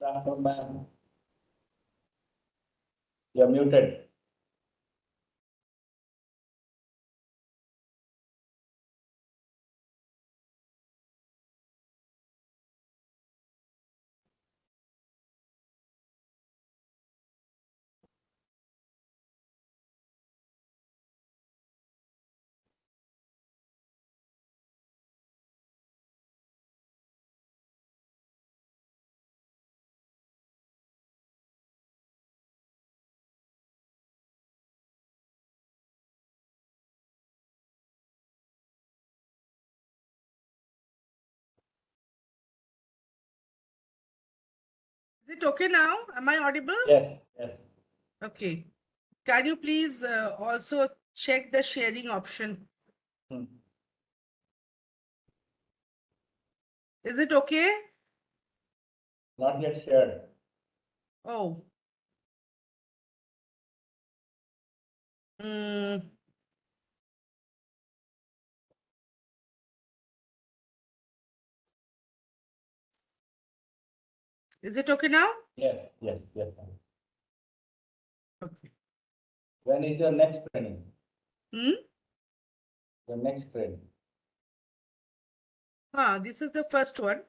Afternoon, ma'am. You're muted. Is it okay now? Am I audible? Yes, yes. Okay. Can you please also check the sharing option? Hmm. Is it okay? Not yet shared. Oh. Mm, is it okay now? Yes, yes, yes, ma'am. Okay. When is your next training? Hmm? Your next training? This is the first one.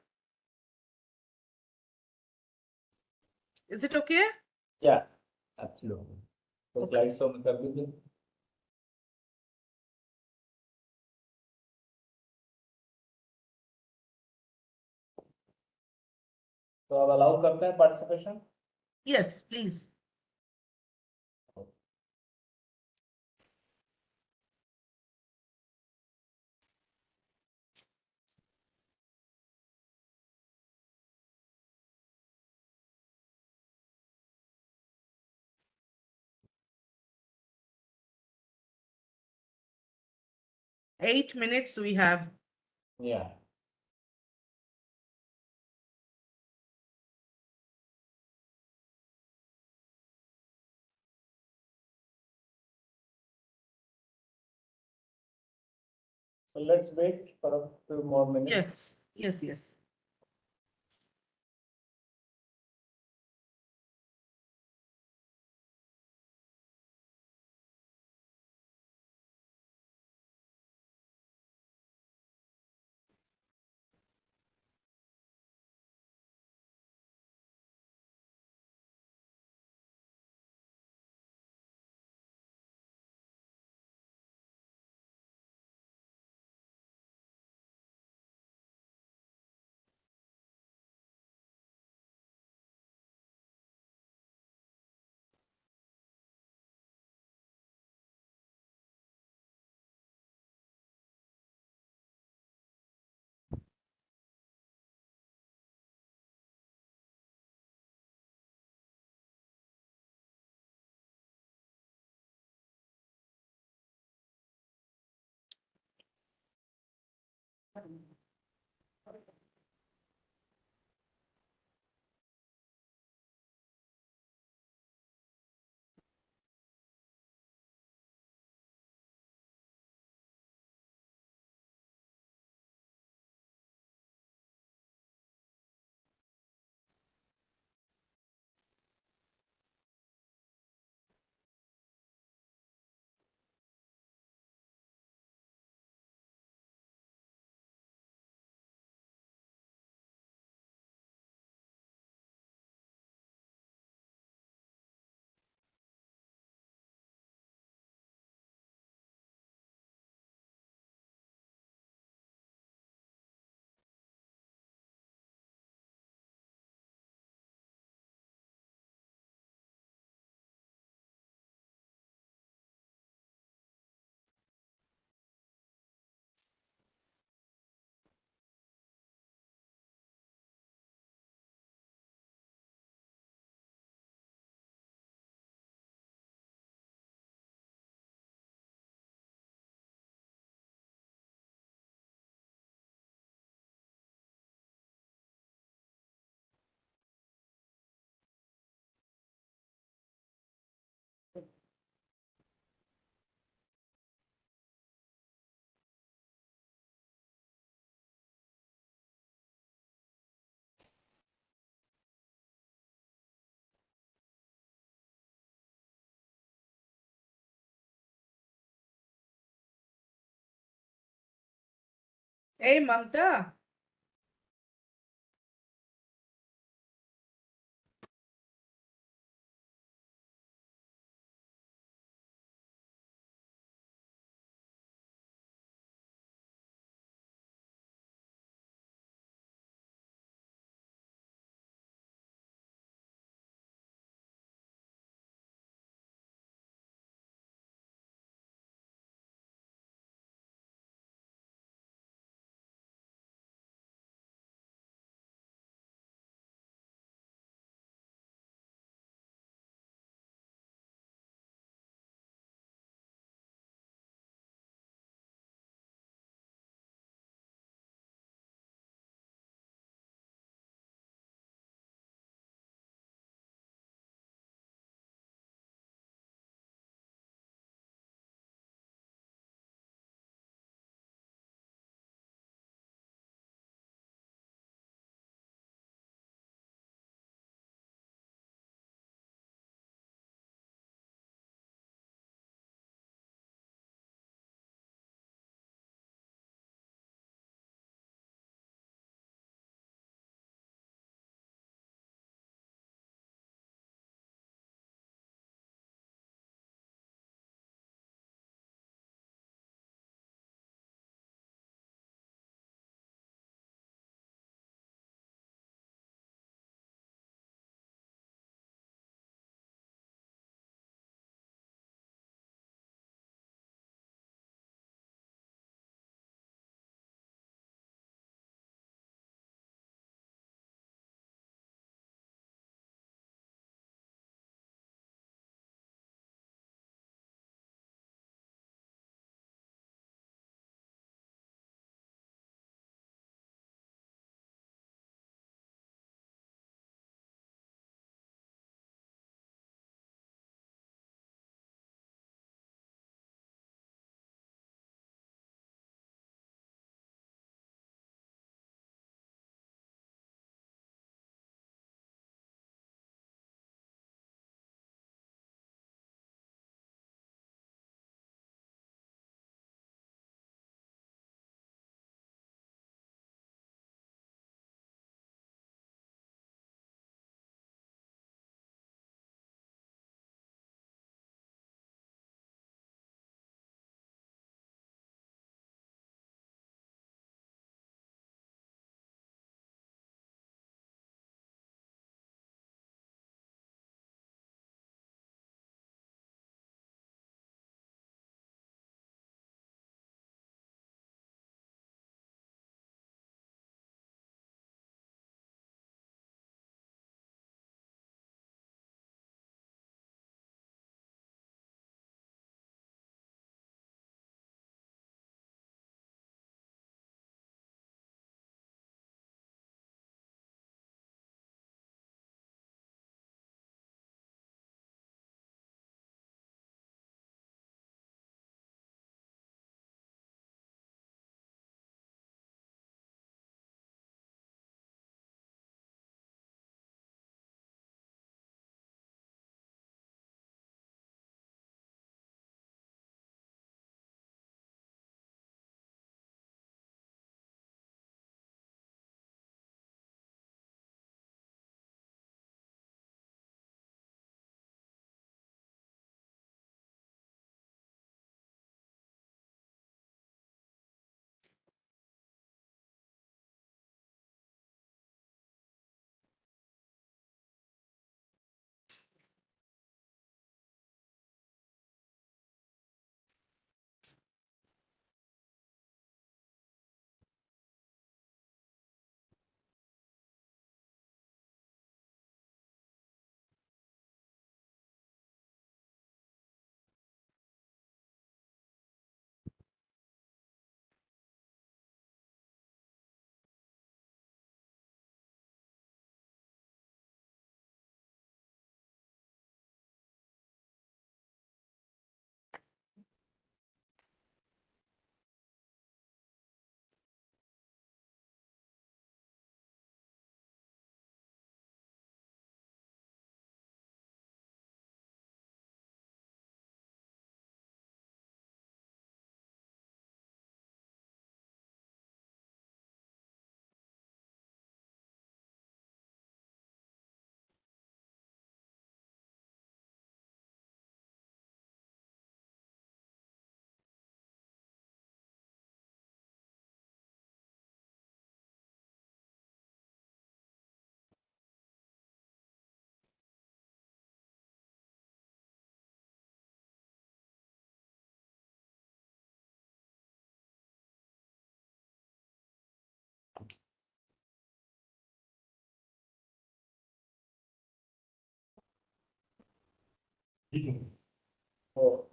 Is it okay? Yeah, absolutely. तो Okay. Slide show में कर दीजिए. तो अब allow करते हैं participation. Yes, please. Eight minutes we have. Yeah. So let's wait for a few more minutes. Yes, yes, yes. Hey, Mamta. Oh.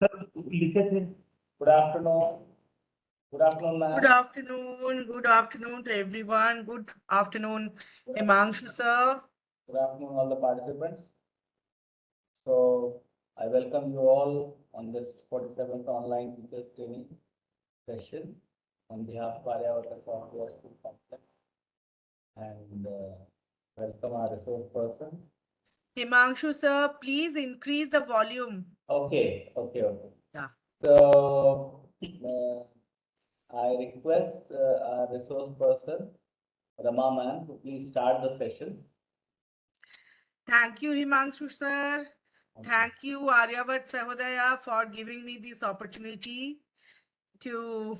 लिखे थे good afternoon Good ma'am afternoon. Good afternoon to everyone. Good afternoon, Himanshu sir. Good afternoon all the participants so I welcome you all on this 47th online teachers training session on behalf of Aryavata Software School Complex and welcome our resource person. Himanshu sir, please increase the volume. Okay. Yeah. So I request our resource person, Rama ma'am, to please start the session. Thank you, Himanshu sir. Thank you, Aryavat Sahodaya, for giving me this opportunity to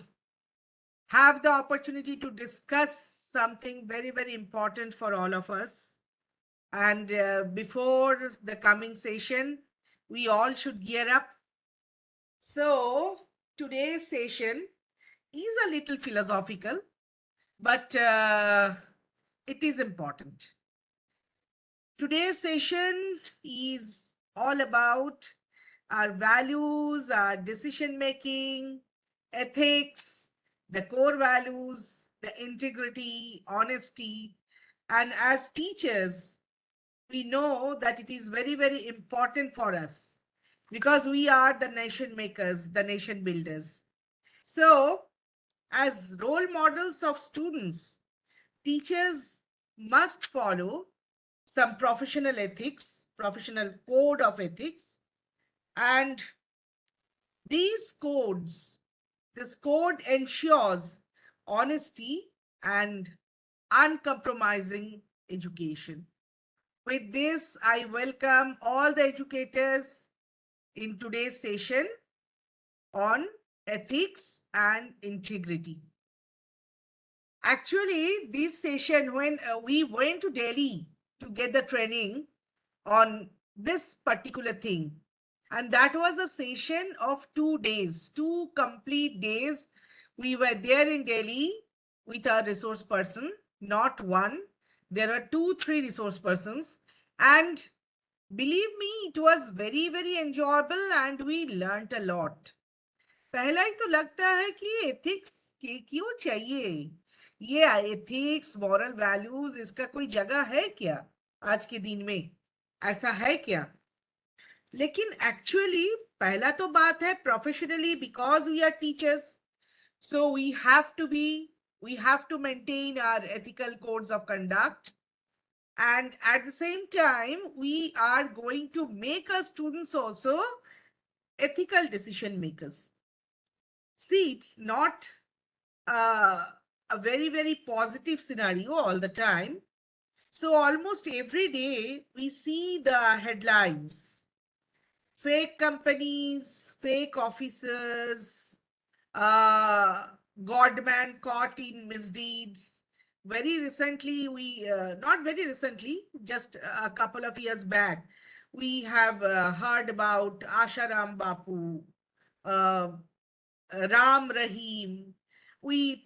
have the opportunity to discuss something very, very important for all of us. And before the coming session, we all should gear up. So, today's session is a little philosophical, but it is important. Today's session is all about our values, our decision making, ethics, the core values, the integrity, honesty. And as teachers, we know that it is very, very important for us because we are the nation makers, the nation builders. So, as role models of students, teachers must follow some professional ethics, professional code of ethics, and these codes, this code ensures honesty and uncompromising education. With this, I welcome all the educators in today's session on ethics and integrity. Actually, this session, when we went to Delhi to get the training on this particular thing, and that was a session of 2 days, 2 complete days. We were there in Delhi with our resource person, not one. There were two, three resource persons. And believe me, it was very, very enjoyable and we learnt a lot. पहला ही तो लगता है कि ethics क्यों चाहिए ये ethics moral values इसका कोई जगह है क्या आज के दिन में ऐसा है क्या लेकिन एक्चुअली पहला तो बात है professionally because we are teachers so we have to maintain our ethical codes of conduct and at the same time we are going to make our students also ethical decision makers. See, it's not a very, very positive scenario all the time. So almost every day we see the headlines. Fake companies, fake officers, uh, Godman caught in misdeeds. Very recently, not very recently, just a couple of years back, we have heard about Asharam Bapu, uh, Ram Rahim. We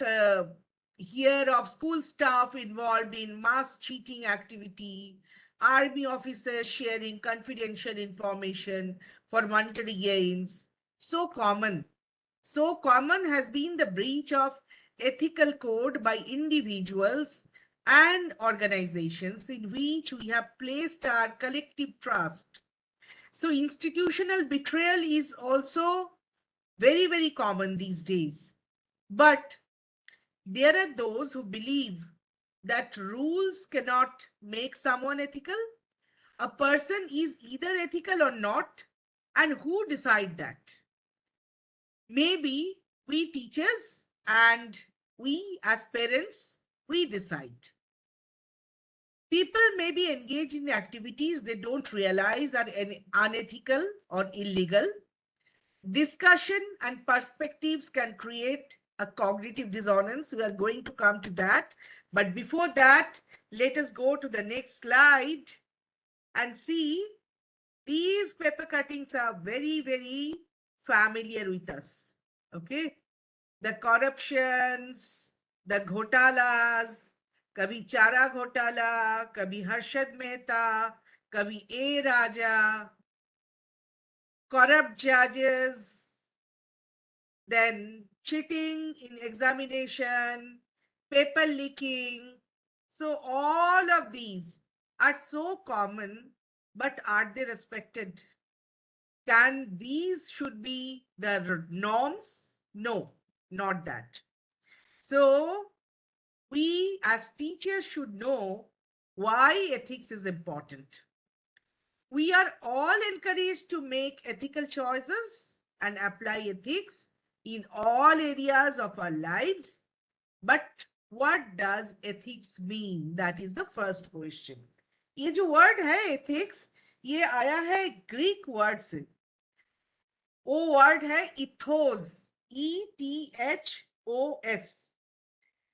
hear of school staff involved in mass cheating activity, army officers sharing confidential information for monetary gains. So common. So common has been the breach of ethical code by individuals and organizations in which we have placed our collective trust. So institutional betrayal is also very, very common these days. But there are those who believe that rules cannot make someone ethical. A person is either ethical or not, and who decide that? Maybe we teachers and we as parents, we decide. People may be engaged in activities they don't realize are unethical or illegal. Discussion and perspectives can create a cognitive dissonance. We are going to come to that. But before that, let us go to the next slide and see these paper cuttings are very, very familiar with us. Okay. The corruptions, the ghotalas, कभी चारा घोटाला, कभी हर्षद मेहता, कभी A Raja, corrupt judges, then cheating in examination, paper leaking. So all of these are so common, but are they respected? Can these should be the norms? No, not that. So we as teachers should know why ethics is important. We are all encouraged to make ethical choices and apply ethics in all areas of our lives. But what does ethics mean? That is the first question. ये जो word है ethics, ये आया है Greek word से. वो word है ethos, ETHOS.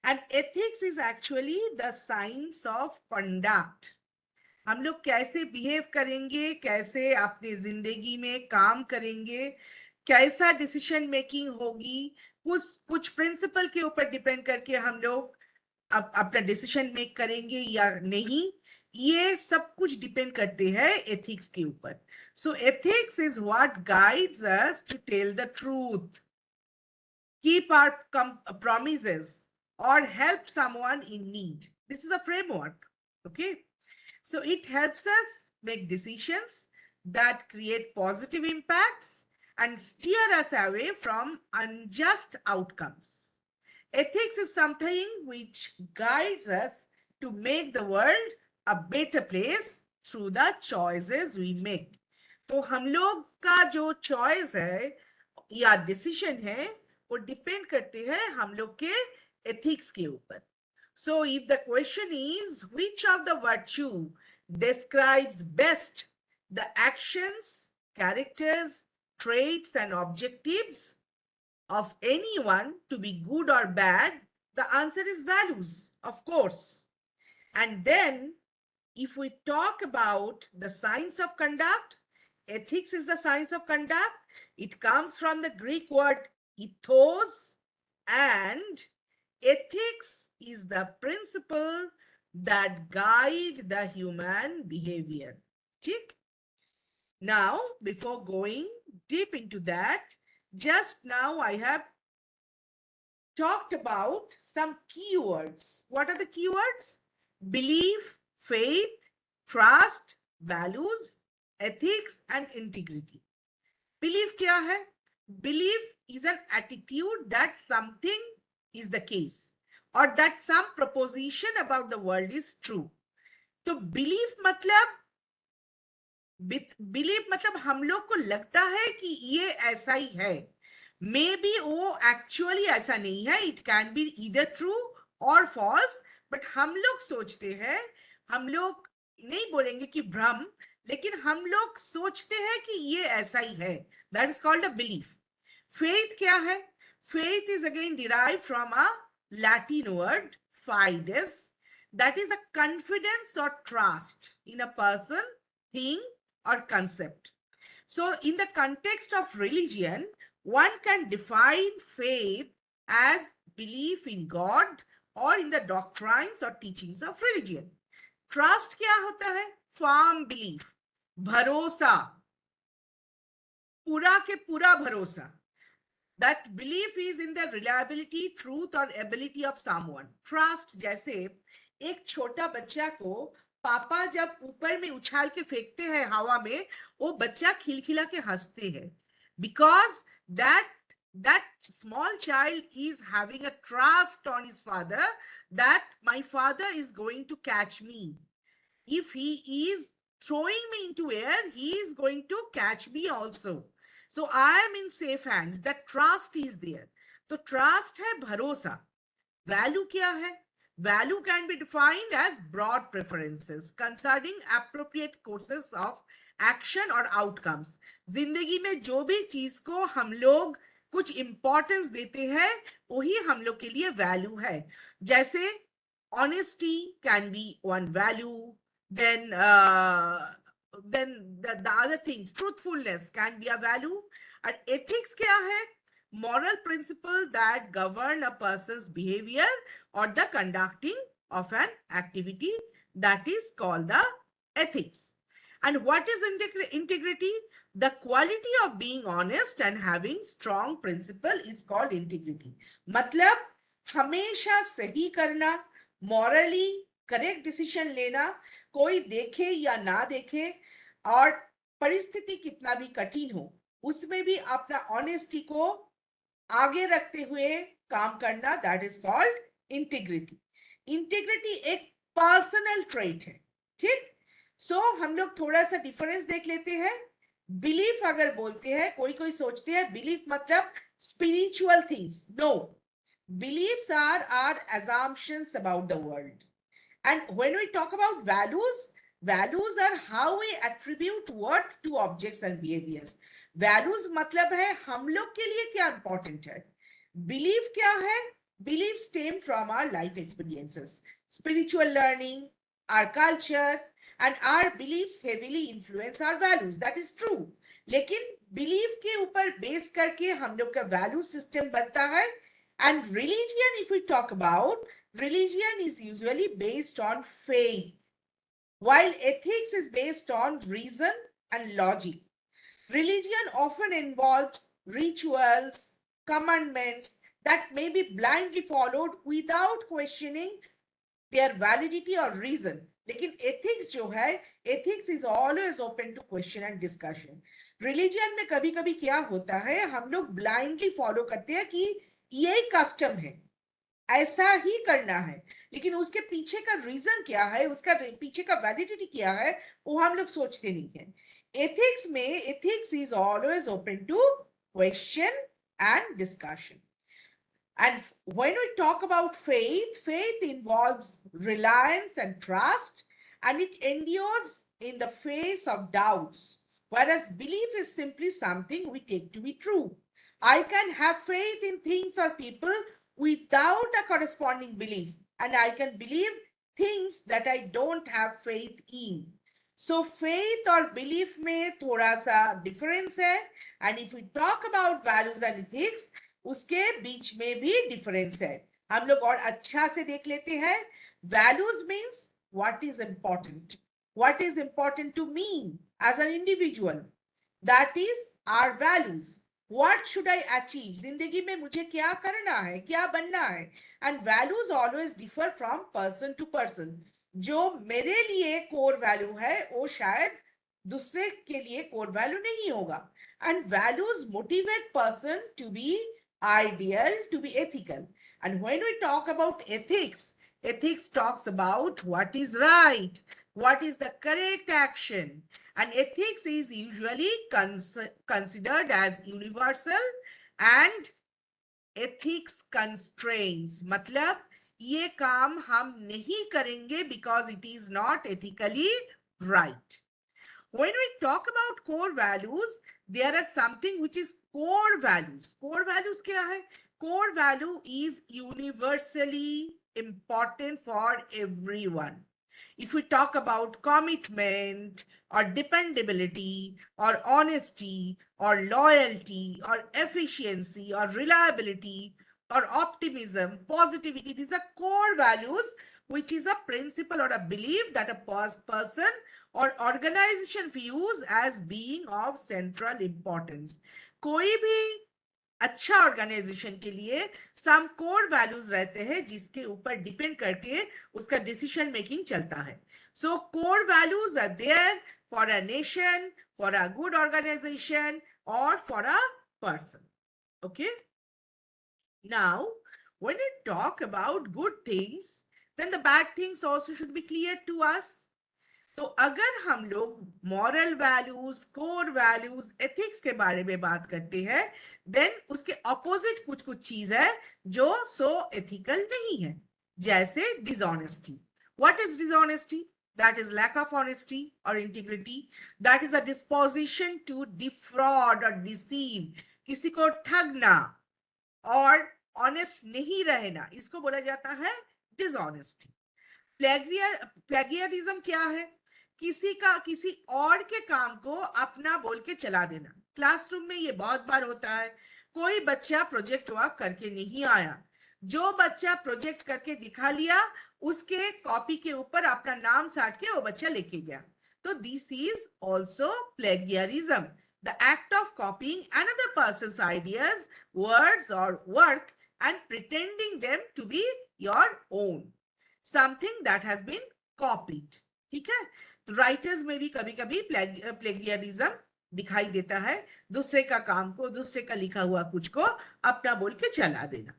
And ethics is actually the science of conduct. हम लोग कैसे बिहेव करेंगे, कैसे अपनी जिंदगी में काम करेंगे, कैसा डिसीजन मेकिंग होगी, कुछ प्रिंसिपल के ऊपर डिपेंड करके हम लोग अपना डिसीजन मेक करेंगे या नहीं, ये सब कुछ डिपेंड करते हैं एथिक्स के ऊपर. So ethics is what guides us to tell the truth, keep our promises, or help someone in need. This is a framework. Okay. So it helps us make decisions that create positive impacts and steer us away from unjust outcomes. Ethics is something which guides us to make the world a better place through the choices we make. तो हम लोग का जो choice है या decision है वो depend करते हैं हम लोग के ethics के ऊपर. So if the question is which of the virtue describes best the actions, characters, traits, and objectives of anyone to be good or bad, the answer is values, of course. And then if we talk about the science of conduct, ethics is the science of conduct. It comes from the Greek word ethos, and ethics is the principle that guide the human behavior. Check. Now, before going deep into that, just now I have talked about some keywords. What are the keywords? Belief, faith, trust, values, ethics, and integrity. Belief क्या है? Belief is an attitude that something is the case or that some proposition about the world is true. तो belief मतलब हम लोग को लगता है कि ये ऐसा ही है. मे बी वो एक्चुअली ऐसा नहीं है. It can be either true और फॉल्स, बट हम लोग सोचते हैं, हम लोग नहीं बोलेंगे कि भ्रम, लेकिन हम लोग सोचते हैं कि ये ऐसा ही है. That is called a belief. Faith क्या है? Faith is again derived from a Latin word fides, that is a confidence or trust in a person, thing, or concept. So in the context of religion, one can define faith as belief in God or in the doctrines or teachings of religion. Trust क्या होता है? Firm belief, भरोसा, पूरा के पूरा भरोसा. That belief is in the reliability, truth, or ability of someone. Trust जैसे एक छोटा बच्चा को पापा जब ऊपर में उछाल के फेंकते हैं हवा में, वो बच्चा खिलखिला के हंसते हैं, because that small child is having a trust on his father that my father is going to catch me. If he is throwing me into air, he is going to catch me also. So I am in safe hands. That trust is there. तो trust है भरोसा. Value क्या है? Value can be defined as broad preferences concerning appropriate courses of action or outcomes. जिंदगी में जो भी चीज को हम लोग कुछ इंपॉर्टेंस देते हैं, वही हम लोग के लिए वैल्यू है. जैसे honesty can be one value, then the other things, truthfulness can be a value, and ethics क्या है? Moral principle that govern a person's behavior or the conducting of an activity, that is called the ethics. And what is integrity? The quality of being honest and having strong principle is called integrity. मतलब हमेशा सही करना, morally correct decision लेना, कोई देखे या ना देखे, और परिस्थिति कितना भी कठिन हो, उसमें भी अपना ऑनेस्टी को आगे रखते हुए काम करना, that is called integrity. Integrity एक पर्सनल ट्रेट है. ठीक. सो हम लोग थोड़ा सा डिफरेंस देख लेते हैं. बिलीफ अगर बोलते हैं, कोई कोई सोचते हैं बिलीफ मतलब spiritual things. No, beliefs are our assumptions about the world. And when we talk about values, values are how we attribute worth to objects and behaviors. Values मतलब है हम लोग के लिए क्या important है. Belief क्या है? Belief stem from our life experiences, spiritual learning, our culture, and our beliefs heavily influence our values. That is true. लेकिन belief के ऊपर बेस करके हम लोग का value system बनता है. And religion, if we talk about, religion is usually based on faith, while ethics is based on reason and logic. Religion often involves rituals, commandments that may be blindly followed without questioning their validity or reason. लेकिन ethics जो है, ethics is always open to question and discussion. Religion में कभी कभी क्या होता है, हम लोग blindly follow करते हैं कि ये कस्टम है, ऐसा ही करना है, लेकिन उसके पीछे का रीजन क्या है, उसका पीछे का वैलिडिटी क्या है, वो हम लोग सोचते नहीं है. एथिक्स में ethics is always open to question and discussion. And when we talk about faith, faith involves reliance and trust, and it endures in the face of doubts, whereas belief is simply something we take to be true. I can have faith in things or people without a corresponding belief, and I can believe things that I don't have faith in. So faith or belief में थोड़ा सा difference है, and if we talk about values and ethics, उसके बीच में भी difference है. हम लोग और अच्छा से देख लेते हैं. Values means what is important. What is important to me as an individual? That is our values. What should I achieve? जिंदगी में मुझे क्या करना है, क्या बनना है? And values always differ from person to person. जो मेरे लिए core value है, वो शायद दूसरे के लिए core value नहीं होगा. And values motivate person to be ideal, to be ethical. And when we talk about ethics, ethics talks about what is right, what is the correct action. And ethics is usually considered as universal, and ethics constraints. मतलब ये काम हम नहीं करेंगे because it is not ethically right. When we talk about core values, there are something which is core values. Core values क्या है? Core value is universally important for everyone. If we talk about commitment or dependability or honesty or loyalty or efficiency or reliability or optimism, positivity, these are core values, which is a principle or a belief that a person or organization views as being of central importance. कोई भी अच्छा organisation के लिए सम core values रहते हैं जिसके ऊपर depend करके उसका डिसीजन मेकिंग चलता है. So core values are there for a nation, for a good organization और for a person. Okay. Now, when we talk about good things, then the bad things also should be clear to us. तो अगर हम लोग moral values, core values, ethics के बारे में बात करते हैं, देन उसके ऑपोजिट कुछ कुछ चीज है जो सो एथिकल नहीं है. जैसे dishonesty. What is dishonesty? That is lack of honesty or integrity. That is a disposition to defraud or deceive. किसी को ठगना और ऑनेस्ट नहीं रहना, इसको बोला जाता है डिसऑनेस्टी. प्लेगियरिज्म क्या है? किसी और के काम को अपना बोल के चला देना. क्लासरूम में ये बहुत बार होता है. कोई बच्चा प्रोजेक्ट वर्क करके नहीं आया, जो बच्चा प्रोजेक्ट करके दिखा लिया उसके कॉपी के ऊपर अपना नाम साट के वो बच्चा लेके गया. तो this is also plagiarism, the act of copying another person's ideas, words or work and pretending them to be your own, something that has been copied. ठीक है. तो राइटर्स में भी कभी कभी प्लेगियरिज्म दिखाई देता है. दूसरे का काम को, दूसरे का लिखा हुआ कुछ को अपना बोल के चला देना.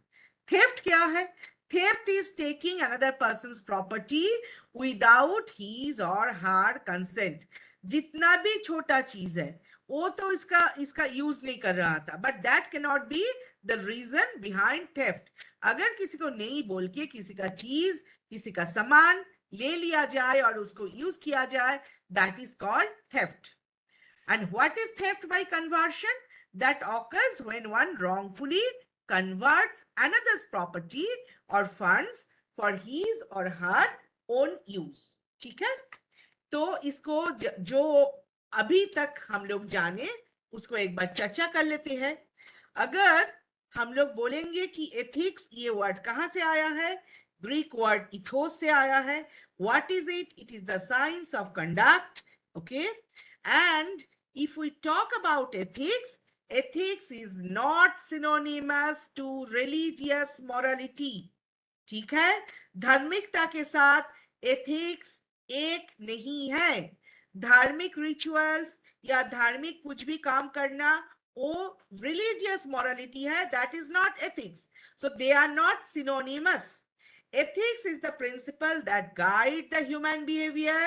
थेफ्ट क्या है? Theft is taking another person's property without his or her consent. जितना भी छोटा चीज है वो तो इसका यूज नहीं कर रहा था, but that cannot be the reason behind theft. अगर किसी को नहीं बोल के किसी का चीज, किसी का सामान ले लिया जाए और उसको यूज किया जाए, that is called theft. And what is theft by conversion? That occurs when one wrongfully converts another's property or funds for his or her own use. ठीक है. तो इसको जो अभी तक हम लोग जाने उसको एक बार चर्चा कर लेते हैं. अगर हम लोग बोलेंगे कि एथिक्स, ये वर्ड कहां से आया है? ग्रीक वर्ड इथोस से आया है. What is it? It is the science of conduct. Okay. And if we talk about ethics, ethics is not synonymous to religious morality. ठीक है. धार्मिकता के साथ एथिक्स एक नहीं है. धार्मिक रिचुअल्स या धार्मिक कुछ भी काम करना वो रिलीजियस मॉरलिटी है. That is not ethics. So they are not synonymous. Ethics is the principle that guide the human behavior,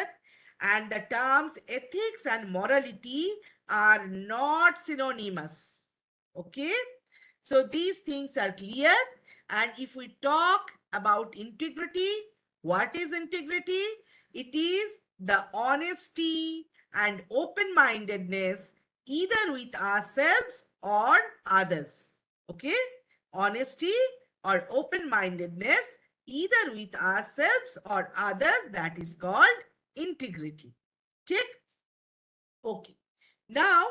and the terms ethics and morality are not synonymous. Okay, so these things are clear. And if we talk about integrity, what is integrity? It is the honesty and open-mindedness either with ourselves or others. Okay, honesty or open-mindedness either with ourselves or others, that is called integrity. Check. Okay. Now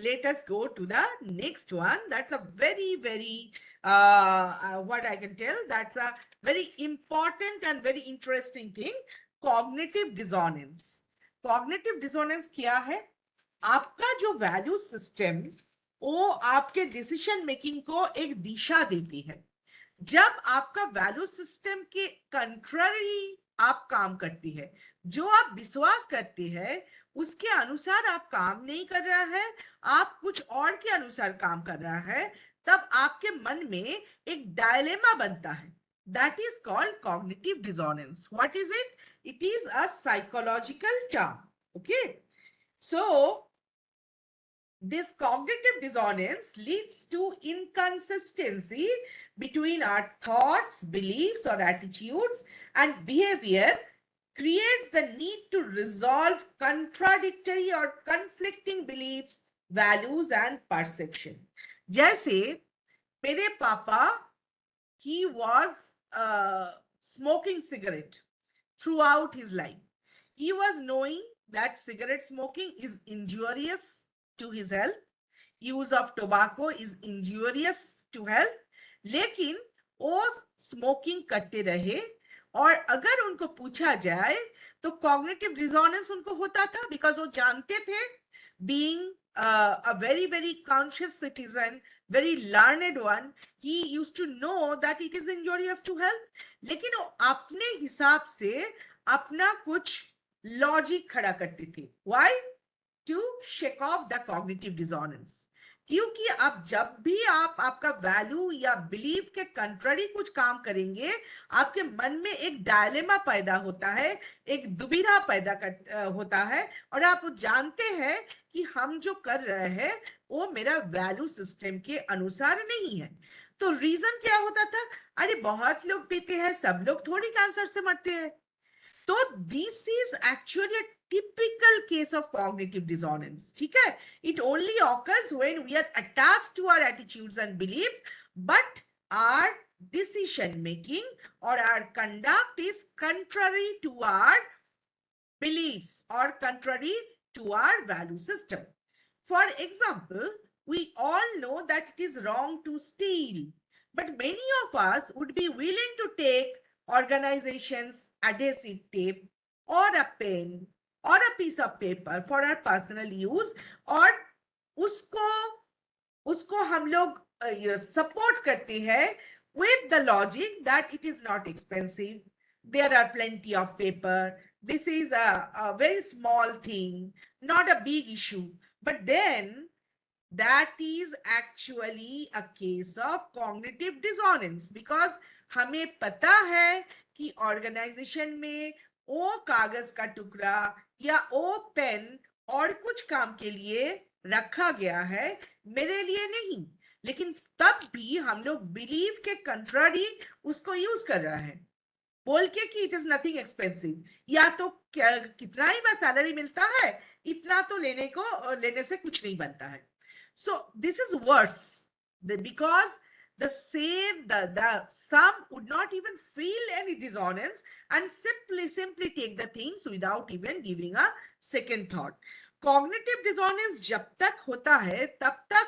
let us go to the next one. That's a very what I can tell, that's a very important and very interesting thing. Cognitive dissonance. Cognitive dissonance क्या है? आपका जो value system वो आपके decision making को एक दिशा देती है. जब आपका वैल्यू सिस्टम के कंट्ररी आप काम करती है, जो आप विश्वास करते हैं उसके अनुसार आप काम नहीं कर रहा है, आप कुछ और के अनुसार काम कर रहा है, तब आपके मन में एक डायलेमा बनता है. That is called cognitive dissonance. What is it? It is a psychological term. Okay. So this cognitive dissonance leads to inconsistency between our thoughts, beliefs, or attitudes, and behavior, creates the need to resolve contradictory or conflicting beliefs, values, and perception. जैसे मेरे पापा, he was smoking cigarette throughout his life. He was knowing that cigarette smoking is injurious to his health. Use of tobacco is injurious to health. लेकिन वो smoking करते रहे. और अगर उनको पूछा जाए तो कॉग्निटिव डिसोनेंस उनको होता था, बिकॉज वो जानते थे being a very, very conscious citizen, very learned one, he used to know that it is injurious to health. लेकिन वो अपने हिसाब से अपना कुछ लॉजिक खड़ा करते थे. Why? To shake off the cognitive dissonance. क्योंकि अब जब भी आप आपका वैल्यू या बिलीफ के कंट्ररी कुछ काम करेंगे, आपके मन में एक डायलेमा पैदा होता है, एक दुविधा पैदा होता है, और आप जानते हैं कि हम जो कर रहे हैं वो मेरा वैल्यू सिस्टम के अनुसार नहीं है. तो रीजन क्या होता था? अरे बहुत लोग पीते हैं, सब लोग थोड़ी कैंसर से मरते हैं. तो this is actually a typical case of cognitive dissonance. ठीक है? It only occurs when we are attached to our attitudes and beliefs, but our decision making or our conduct is contrary to our beliefs or contrary to our value system. For example, we all know that it is wrong to steal, but many of us would be willing to take organizations' adhesive tape or a pen or a piece of paper for our personal use, और उसको उसको हम लोग support करते हैं with the logic that it is not expensive, there are plenty of paper, this is a very small thing, not a big issue. But then that is actually a case of cognitive dissonance, because हमें पता है कि organisation में वो कागज का टुकड़ा या वो पेन और कुछ काम के लिए रखा गया है, मेरे लिए नहीं. लेकिन तब भी हम लोग बिलीव के कंट्रारी उसको यूज कर रहा है, बोल के कि इट इज नथिंग एक्सपेंसिव, या तो कितना ही बस सैलरी मिलता है, इतना तो लेने से कुछ नहीं बनता है. So this is worse, because the some would not even feel any dissonance and simply take the things without even giving a second thought. Cognitive dissonance जब तक होता है तब तक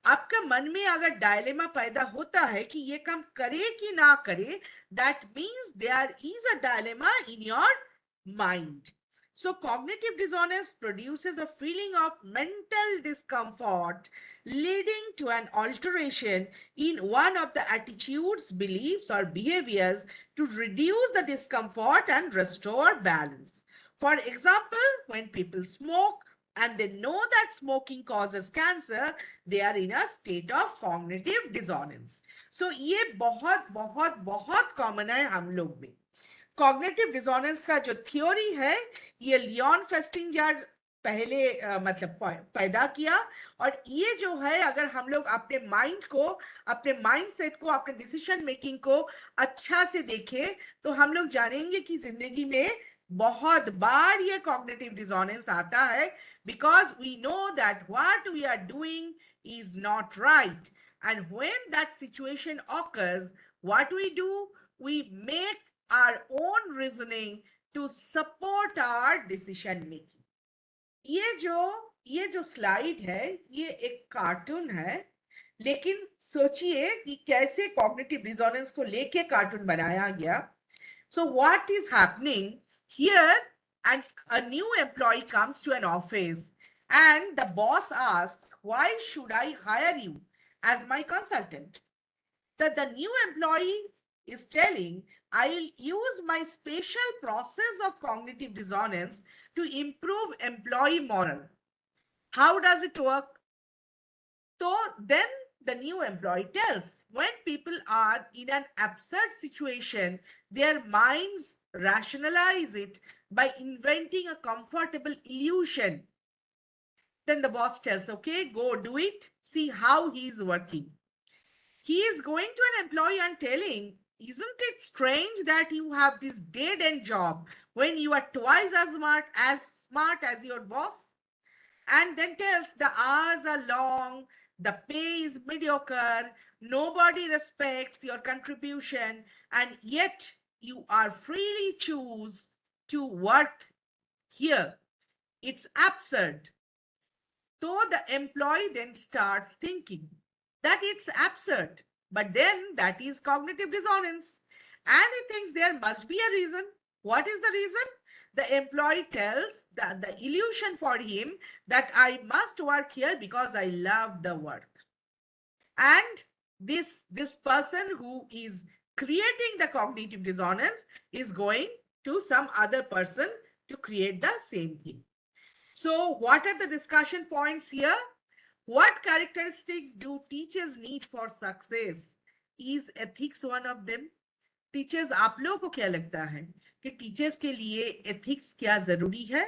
आपका मन में अगर डायलेमा पैदा होता है कि ये काम करे कि ना करे, that means there is a dilemma in your mind. So cognitive dissonance produces a feeling of mental discomfort, leading to an alteration in one of the attitudes, beliefs, or behaviors to reduce the discomfort and restore balance. For example, when people smoke and they know that smoking causes cancer, they are in a state of cognitive dissonance. So ये बहुत बहुत बहुत common है हम लोग में. Cognitive dissonance का जो थ्योरी है, ये लियोन फेस्टिंजर पहले मतलब पैदा किया, और ये जो है अगर हम लोग अपने माइंड को, अपने माइंड सेट को, अपने डिसीजन मेकिंग को अच्छा से देखें तो हम लोग जानेंगे कि जिंदगी में बहुत बार ये कॉग्निटिव डिसोनेंस आता है, because we know that what we are doing is not right. And when that situation occurs, what we do, we make our own reasoning to support our decision making. ये जो slide है ये एक cartoon है, लेकिन सोचिए कि कैसे कॉग्निटिव डिसोनेंस को लेके कार्टून बनाया गया. So what is happening here? And a new employee comes to an office and the boss asks, why should I hire you as my consultant? That the new employee is telling, I'll use my special process of cognitive dissonance to improve employee morale. How does it work? So then the new employee tells, when people are in an absurd situation, their minds rationalize it by inventing a comfortable illusion. Then the boss tells, okay, go do it. See how he's working. He is going to an employee and telling, isn't it strange that you have this dead-end job when you are twice as smart as your boss? And then tells, the hours are long, the pay is mediocre, nobody respects your contribution, and yet you are freely choose to work here. It's absurd. So the employee then starts thinking that it's absurd, but then that is cognitive dissonance. And he thinks there must be a reason. What is the reason? the employee tells the illusion for him that I must work here because I love the work. And this person who is creating the cognitive dissonance is going to some other person to create the same thing. So what are the discussion points here? What characteristics do teachers need for success? Is ethics one of them? Teachers आप लोगों को क्या लगता है कि teachers के लिए ethics क्या जरूरी है?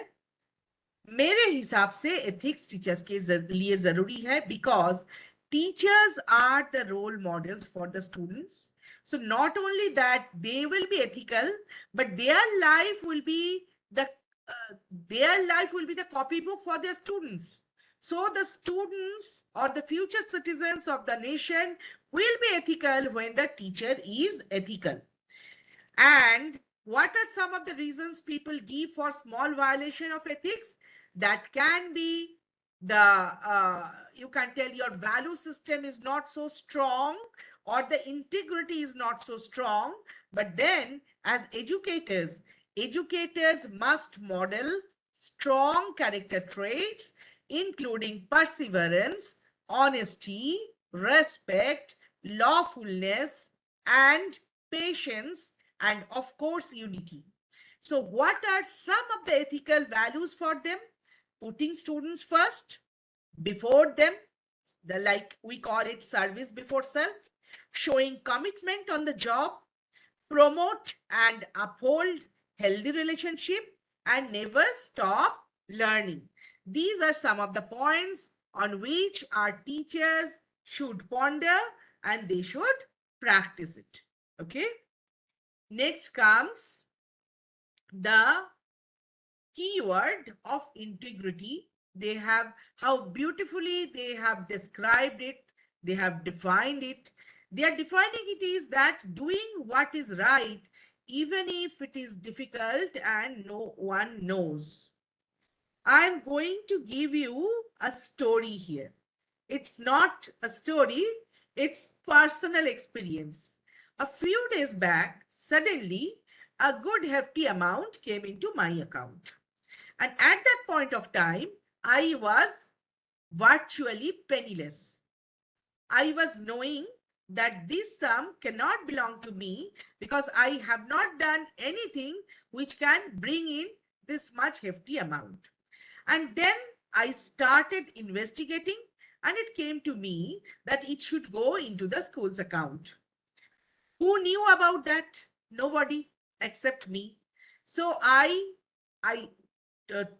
मेरे हिसाब से एथिक्स टीचर्स के लिए जरूरी है because teachers are the role models for the students. So not only that they will be ethical, but their life will be the copybook for their students. So the students or the future citizens of the nation will be ethical when the teacher is ethical. And what are some of the reasons people give for small violation of ethics? That can be you can tell your value system is not so strong or the integrity is not so strong. But then as educators must model strong character traits, including perseverance, honesty, respect, lawfulness, and patience, and of course unity. So what are some of the ethical values for them? Putting students first, before them, like we call it service before self, showing commitment on the job, promote and uphold healthy relationship, and never stop learning. These are some of the points on which our teachers should ponder and they should practice it. Okay. Next comes the keyword of integrity. They have how beautifully they have described it. They have defined it. They are defining it is that doing what is right, even if it is difficult and no one knows. I'm going to give you a story here. It's not a story, it's personal experience. A few days back, suddenly, a good hefty amount came into my account. And at that point of time, I was virtually penniless. I was knowing that this sum cannot belong to me because I have not done anything which can bring in this much hefty amount. And then I started investigating, and it came to me that it should go into the school's account. Who knew about that? Nobody except me. So I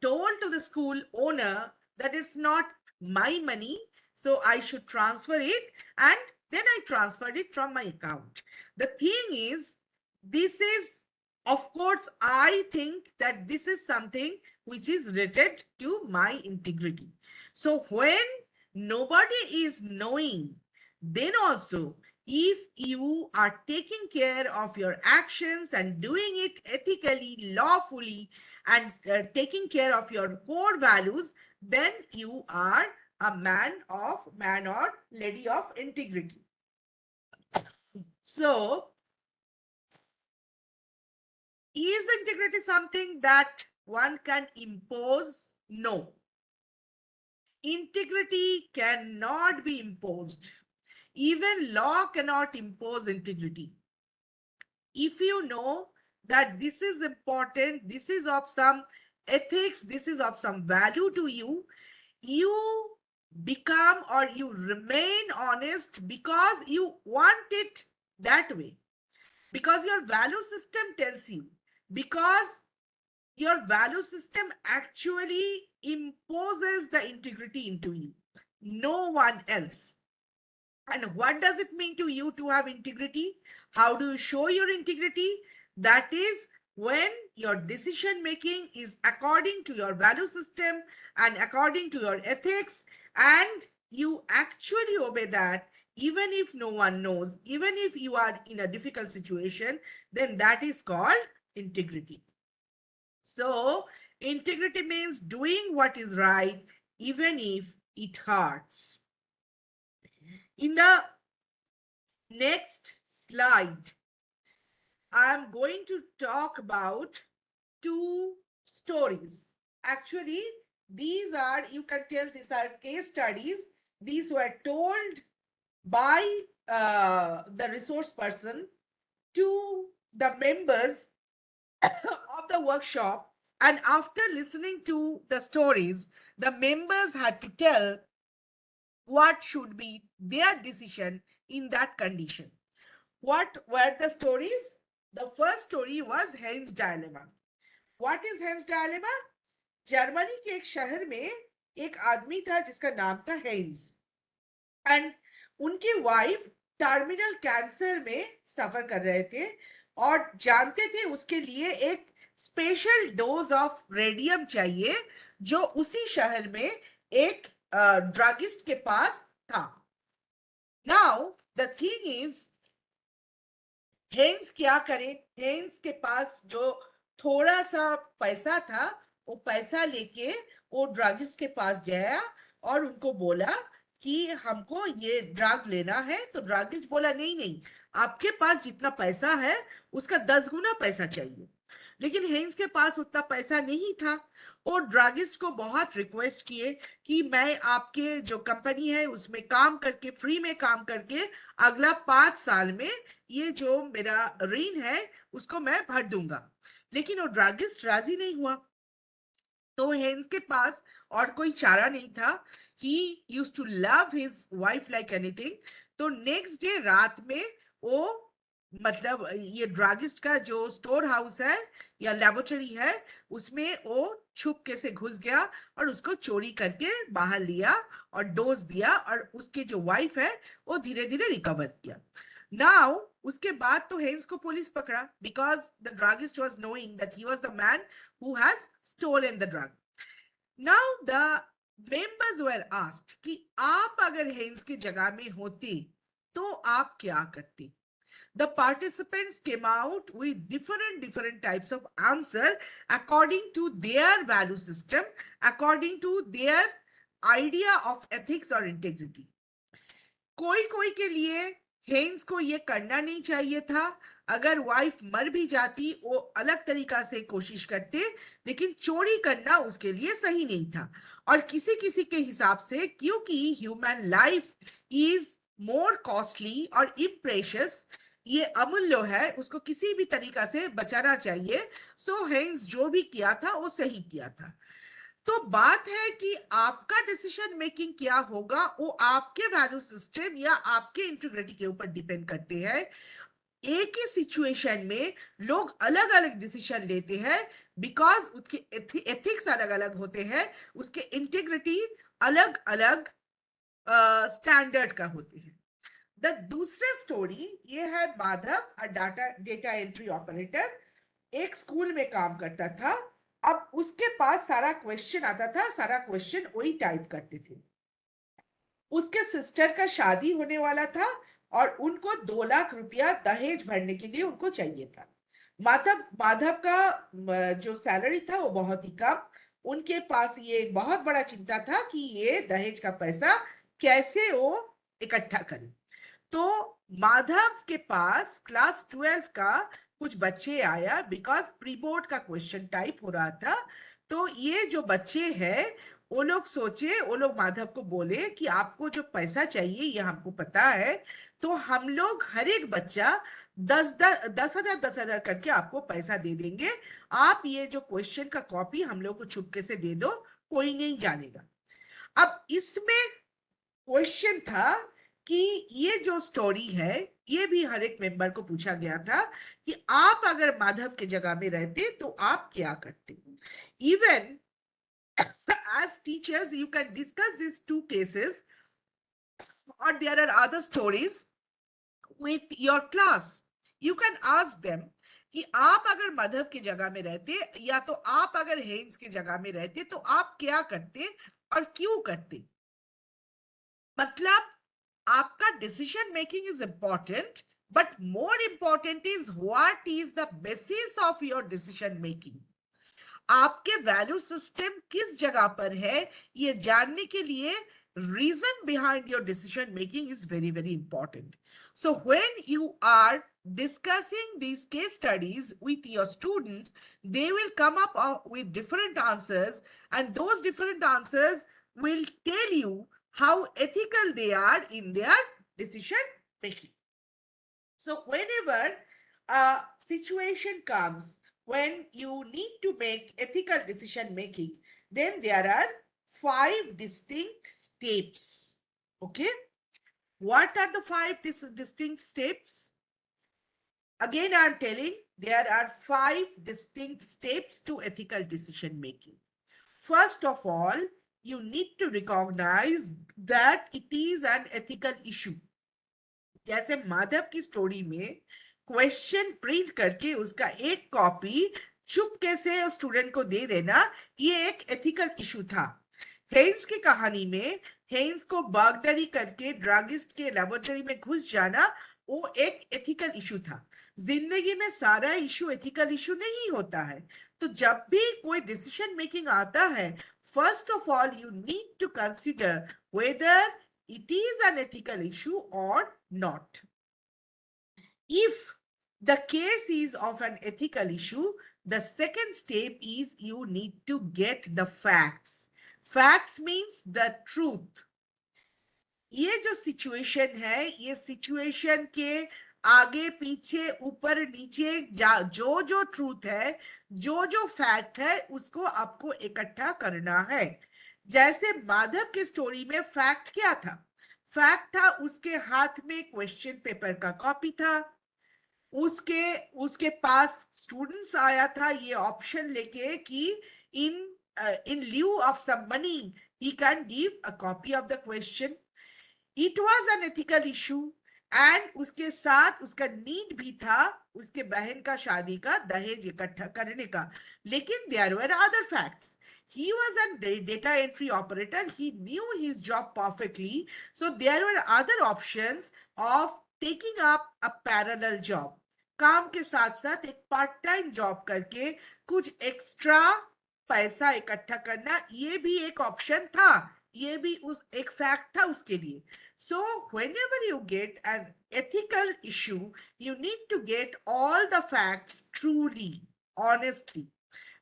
told to the school owner that it's not my money, so I should transfer it, and then I transferred it from my account. The thing is, this is, of course, I think that this is something which is related to my integrity. So when nobody is knowing, then also if you are taking care of your actions and doing it ethically, lawfully, and taking care of your core values, then you are a man or lady of integrity. So, is integrity something that one can impose? No. Integrity cannot be imposed. Even law cannot impose integrity. If you know that this is important, this is of some ethics, this is of some value to you, you become or you remain honest because you want it that way, because your value system tells you, because your value system actually imposes the integrity into you, no one else. And what does it mean to you to have integrity? How do you show your integrity? That is when your decision making is according to your value system and according to your ethics, and you actually obey that, even if no one knows, even if you are in a difficult situation, then that is called integrity. So, integrity means doing what is right, even if it hurts. In the next slide, I'm going to talk about two stories. Actually, these are, you can tell, these are case studies. These were told by the resource person to the members of the workshop. And after listening to the stories, the members had to tell what should be their decision in that condition. What were the stories? The first story was Heinz dilemma. What is Heinz dilemma? Germany के एक शहर में एक आदमी था जिसका नाम था हेंस, एंड उनकी वाइफ टर्मिनल कैंसर में सफर कर रहे थे और जानते थे उसके लिए एक स्पेशल डोज ऑफ रेडियम चाहिए जो उसी शहर में एक ड्रगिस्ट के पास था. Now the thing is, hence क्या करे? हेंस के पास जो थोड़ा सा पैसा था, वो पैसा लेके वो ड्रगिस्ट के पास गया और उनको बोला कि हमको ये ड्रग लेना है. तो ड्रगिस्ट बोला नहीं नहीं, आपके पास जितना पैसा है उसका 10 गुना पैसा चाहिए. लेकिन हेंस के पास उतना पैसा नहीं था. और ड्रगिस्ट को बहुत रिक्वेस्ट किए कि मैं आपके जो कंपनी है उसमें काम करके, फ्री में काम करके, अगला 5 साल में ये जो मेरा ऋण है उसको मैं भर दूंगा. लेकिन वो ड्रगिस्ट राजी नहीं हुआ. तो हेंस के पास और कोई चारा नहीं था. He used to love his wife like anything. तो नेक्स्ट डे रात में वो, मतलब ये ड्रगिस्ट का जो स्टोर हाउस है या लेबोरेटरी है, उसमें वो छुपके से घुस गया और उसको चोरी करके बाहर लिया और डोज दिया, और उसके जो वाइफ है वो धीरे धीरे रिकवर किया. नाउ उसके बाद तो हेंस को पुलिस पकड़ा, because the druggist was knowing that he was the man who has stolen the drug. Now the members were asked कि आप अगर हेंस की जगह में होते तो आप क्या करते? The participants came out with different types of answer according to their value system, according to their idea of ethics or integrity. कोई कोई के लिए हेंस को ये करना नहीं चाहिए था. अगर वाइफ मर भी जाती वो अलग तरीका से कोशिश करते, लेकिन चोरी करना उसके लिए सही नहीं था. और किसी किसी के हिसाब से, क्योंकि human life is more costly और इम्प्रेशियस, ये अमूल्य है, उसको किसी भी तरीका से बचाना चाहिए. सो हेंस जो भी किया था वो सही किया था. तो बात है कि आपका डिसीजन मेकिंग क्या होगा, वो आपके वैल्यू सिस्टम या आपके इंटीग्रिटी के ऊपर डिपेंड करते हैं. एक ही सिचुएशन में लोग अलग अलग डिसीजन लेते हैं बिकॉज उसके एथिक्स अलग अलग होते हैं, उसके इंटीग्रिटी अलग अलग स्टैंडर्ड का होते हैं. द दूसरा स्टोरी ये है माधव, डेटा एंट्री ऑपरेटर, एक स्कूल में काम करता था. अब उसके पास सारा क्वेश्चन आता था, सारा क्वेश्चन वही टाइप करते थे. उसके सिस्टर का शादी होने वाला था और उनको 2 लाख रुपया दहेज भरने के लिए उनको चाहिए था. माधव का जो सैलरी था वो बहुत ही कम. उनके पास ये एक बहुत बड़ा चिंता था कि ये दहेज का पैसा कैसे वो इकट्ठा करें. तो माधव के पास क्लास 12 का कुछ बच्चे आया, बिकॉज प्री बोर्ड का क्वेश्चन टाइप हो रहा था. तो ये जो बच्चे हैं वो लोग सोचे, वो लोग माधव को बोले कि आपको जो पैसा चाहिए ये हमको पता है, तो हम लोग हर एक बच्चा 10,000 करके आपको पैसा दे देंगे. आप ये जो क्वेश्चन का कॉपी हम लोग को छुपके से दे दो, कोई नहीं जानेगा. अब इसमें क्वेश्चन था कि ये जो स्टोरी है ये भी हर एक मेंबर को पूछा गया था कि आप अगर माधव के जगह में रहते तो आप क्या करते. Even as teachers you can discuss these two cases, or there are other stories with your class. You can ask them कि आप अगर माधव की जगह में रहते या तो आप अगर हेंस की जगह में रहते तो आप क्या करते और क्यों करते. मतलब आपका decision making is important, but more important is what is the basis of your decision making. आपके वैल्यू सिस्टम किस जगह पर है, ये जानने के लिए reason behind your decision making is very very important. So when you are discussing these case studies with your students, they will come up with different answers, and those different answers will tell you how ethical they are in their decision making. So whenever a situation comes when you need to make ethical decision making, then there are five distinct steps. Okay. What are the five distinct steps? Again, I'm telling there are five distinct steps to ethical decision making. First of all, you need to recognize that it is an ethical issue. जैसे माधव की story में question print करके उसका एक copy चुपके से student को दे देना, ये एक एथिकल इशू था। हेन्स की कहानी में हेन्स को बर्गलरी करके ड्रगिस्ट के लेबोरेटरी में घुस जाना, वो एक एथिकल इशू था। जिंदगी में सारा इशू एथिकल इशू नहीं होता है। तो जब भी कोई डिसीजन मेकिंग आता है, first of all you need to consider whether it is an ethical issue or not. If the case is of an ethical issue, the second step is you need to get the facts. Facts means the truth. ये जो situation है, ये situation के आगे पीछे ऊपर नीचे जो जो ट्रूथ है, जो जो फैक्ट है, उसको आपको इकट्ठा करना है। जैसे माधव की स्टोरी में फैक्ट क्या था? फैक्ट था उसके हाथ में क्वेश्चन पेपर का कॉपी था, उसके उसके पास स्टूडेंट्स आया था ये ऑप्शन लेके कि in lieu of some money he can give a copy of the question. It was an ethical issue and उसके साथ उसका नीड भी था उसके बहन का शादी का दहेज इकट्ठा करने का। लेकिन there were other facts. He was a data entry operator. He knew his job perfectly. So there were other options of taking up a parallel job. काम के साथ साथ एक पार्ट टाइम जॉब करके कुछ एक्स्ट्रा पैसा इकट्ठा करना, ये भी एक ऑप्शन था, ये भी उस एक फैक्ट था उसके लिए। So whenever you get an ethical issue, you need to get all the facts truly, honestly.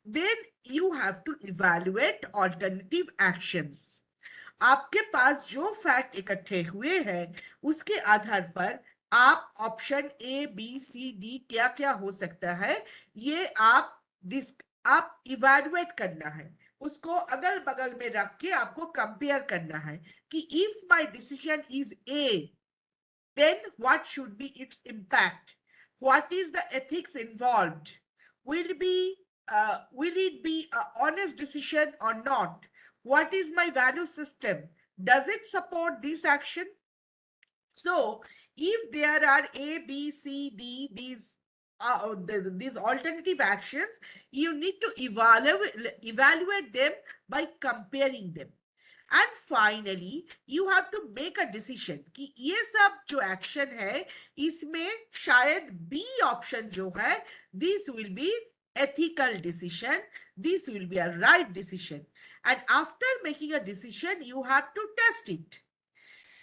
Then you have to evaluate alternative actions. आपके पास जो फैक्ट इकट्ठे हुए हैं उसके आधार पर आप option A B C D क्या क्या हो सकता है, ये आप इवैल्यूएट करना है, उसको अगल बगल में रख के आपको कंपेयर करना है कि if my decision is a, then what should be its impact? What is the ethics involved? Will it be an honest decision or not? What is my value system? Does it support this action? So if there are A, B, C, D, these alternative actions, you need to evaluate them by comparing them. And finally you have to make a decision कि ये सब जो action है इसमें शायद B option जो है, this will be ethical decision, this will be a right decision. And after making a decision you have to test it.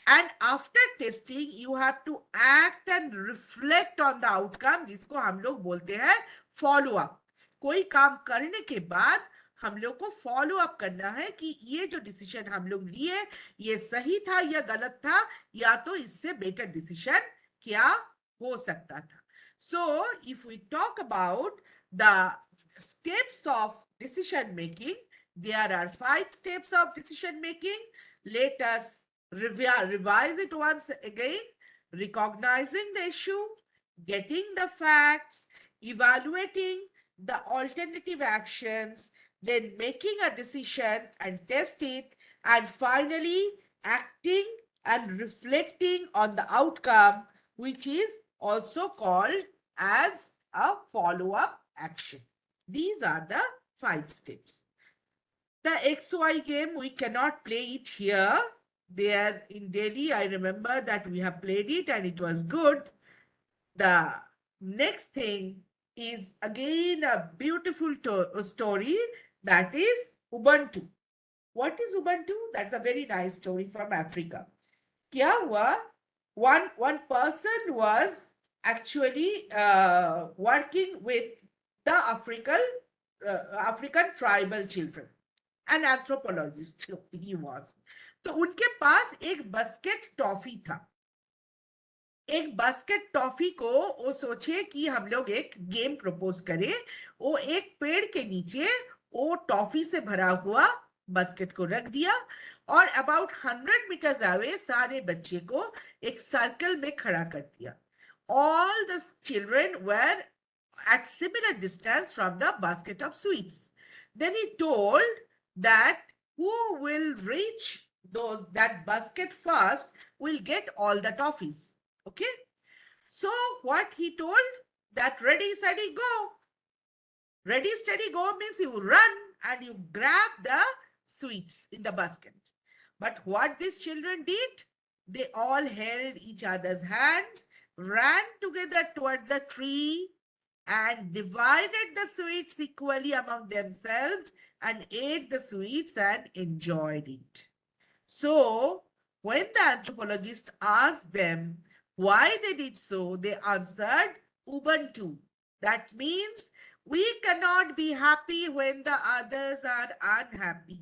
And after testing you have to act and reflect on the outcome, जिसको हम लोग बोलते हैं follow up. कोई काम करने के बाद हम लोग को फॉलो अप करना है कि ये जो डिसीजन हम लोग लिए ये सही था या गलत था, या तो इससे बेटर डिसीजन क्या हो सकता था। So if we talk about the steps of decision making, there are 5 steps of decision making. Let us revise it once again. Recognizing the issue, getting the facts, evaluating the alternative actions, then making a decision and test it, and finally acting and reflecting on the outcome, which is also called as a follow-up action. These are the 5 steps. The XY game, we cannot play it here. There in Delhi, I remember that we have played it and it was good. The next thing is again a beautiful story, that is Ubuntu. What is Ubuntu? That's a very nice story from Africa. Kya hua? One person was actually working with the African tribal children. An anthropologist he was. तो उनके पास एक basket toffee था. एक basket toffee को वो सोचे कि हम लोग एक गेम प्रपोज करें. वो एक पेड़ के नीचे वो टॉफी से भरा हुआ बास्केट को रख दिया और अबाउट 100 meters अवे सारे बच्चे को एक सर्कल में खड़ा कर दिया. All the children were at similar distance from the basket of sweets. Then he told that who will reach that basket first will get all the toffees. Okay. So what he told, that ready, steady, go. Ready, steady, go means you run and you grab the sweets in the basket. But what these children did, they all held each other's hands, ran together towards the tree, and divided the sweets equally among themselves and ate the sweets and enjoyed it. So, when the anthropologist asked them why they did so, they answered Ubuntu. That means we cannot be happy when the others are unhappy.